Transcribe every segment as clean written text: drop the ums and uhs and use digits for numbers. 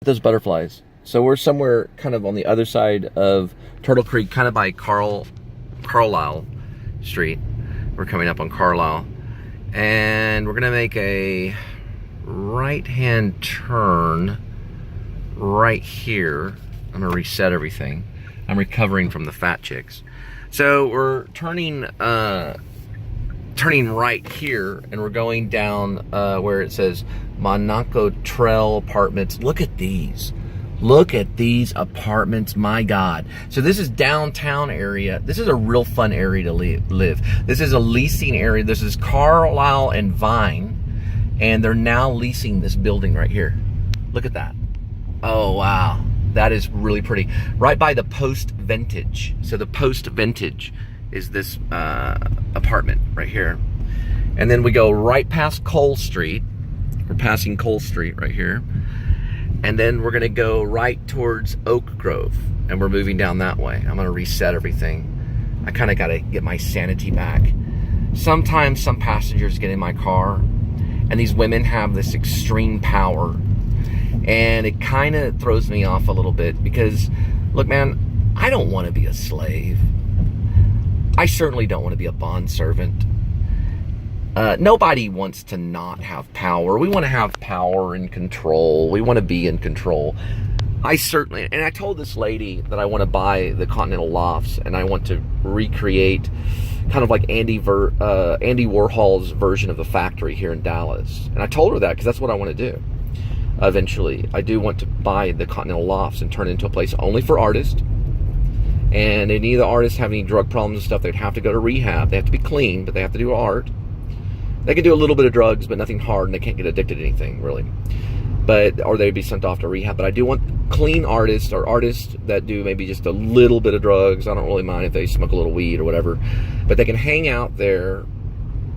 those butterflies. So we're somewhere kind of on the other side of Turtle Creek, kind of by Carlisle Street. We're coming up on Carlisle, and we're gonna make a right-hand turn right here. I'm gonna reset everything. I'm recovering from the fat chicks. So we're turning right here, and we're going down where it says Monaco Trail Apartments. Look at these. Look at these apartments, my God. So this is downtown area. This is a real fun area to live. This is a leasing area. This is Carlisle and Vine, and they're now leasing this building right here. Look at that. Oh, wow. That is really pretty. Right by the Post Vintage. So the Post Vintage is this apartment right here. And then we go right past Cole Street. We're passing Cole Street right here. And then we're gonna go right towards Oak Grove, and we're moving down that way. I'm gonna reset everything. I kinda gotta get my sanity back. Sometimes some passengers get in my car, and these women have this extreme power, and it kinda throws me off a little bit because, look man, I don't wanna be a slave. I certainly don't wanna be a bondservant. Nobody wants to not have power. We want to have power and control. We want to be in control. I certainly, and I told this lady that I want to buy the Contintal Lofts, and I want to recreate kind of like Andy Warhol's version of the factory here in Dallas. And I told her that because that's what I want to do. Eventually, I do want to buy the Continental Lofts and turn it into a place only for artists. And any of the artists have any drug problems and stuff, they'd have to go to rehab. They have to be clean, but they have to do art. They can do a little bit of drugs, but nothing hard, and they can't get addicted to anything, really. Or they'd be sent off to rehab. But I do want clean artists, or artists that do maybe just a little bit of drugs. I don't really mind if they smoke a little weed or whatever. But they can hang out there,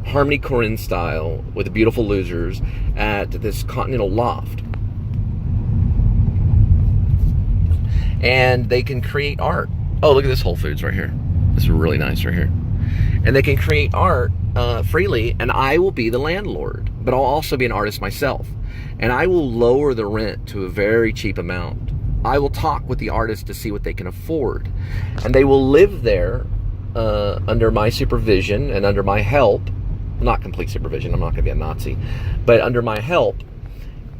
Harmony Korine style, with the beautiful losers at this Continental Loft. And they can create art. Oh, look at this Whole Foods right here. This is really nice right here. And they can create art freely, and I will be the landlord, but I'll also be an artist myself, and I will lower the rent to a very cheap amount. I will talk with the artists to see what they can afford, and they will live there under my supervision and under my help. Not complete supervision, I'm not gonna be a Nazi, but under my help,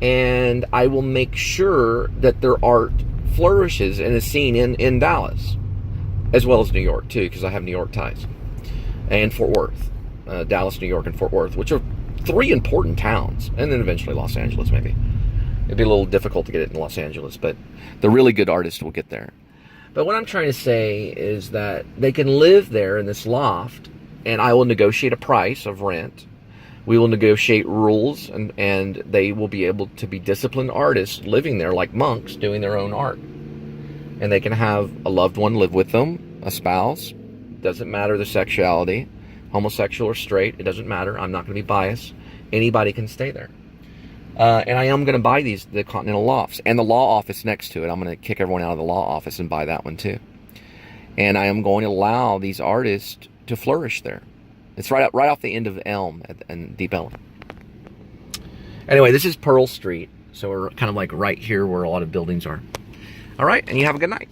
and I will make sure that their art flourishes and is seen in Dallas, as well as New York too, because I have New York ties, and Fort Worth. Dallas, New York, and Fort Worth, which are 3 important towns, and then eventually Los Angeles, maybe. It'd be a little difficult to get it in Los Angeles, but the really good artists will get there. But what I'm trying to say is that they can live there in this loft, and I will negotiate a price of rent. We will negotiate rules, and they will be able to be disciplined artists living there like monks doing their own art. And they can have a loved one live with them, a spouse. Doesn't matter the sexuality. Homosexual or straight, it doesn't matter. I'm not going to be biased. Anybody can stay there. And I am going to buy the Continental Lofts and the law office next to it. I'm going to kick everyone out of the law office and buy that one too. And I am going to allow these artists to flourish there. It's right off the end of Elm and Deep Elm. Anyway, this is Pearl Street. So we're kind of like right here where a lot of buildings are. All right, and you have a good night.